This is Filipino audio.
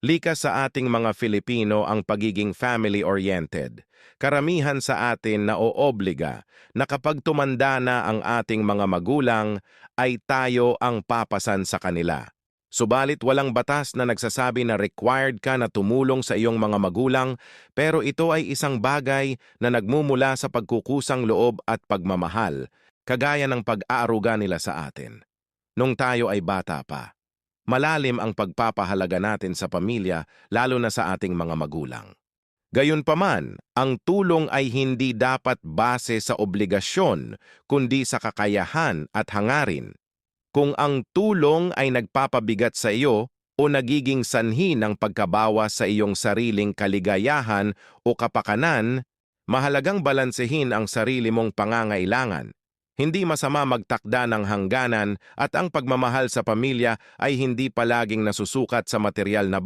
Likas sa ating mga Filipino ang pagiging family-oriented. Karamihan sa atin na oobliga na kapag tumanda na ang ating mga magulang, ay tayo ang papasan sa kanila. Subalit walang batas na nagsasabi na required ka na tumulong sa iyong mga magulang, pero ito ay isang bagay na nagmumula sa pagkukusang loob at pagmamahal, kagaya ng pag-aaruga nila sa atin. Nung tayo ay bata pa. Malalim ang pagpapahalaga natin sa pamilya, lalo na sa ating mga magulang. Gayunpaman, ang tulong ay hindi dapat base sa obligasyon, kundi sa kakayahan at hangarin. Kung ang tulong ay nagpapabigat sa iyo o nagiging sanhi ng pagkabawas sa iyong sariling kaligayahan o kapakanan, mahalagang balansehin ang sarili mong pangangailangan. Hindi masama magtakda ng hangganan at ang pagmamahal sa pamilya ay hindi palaging nasusukat sa material na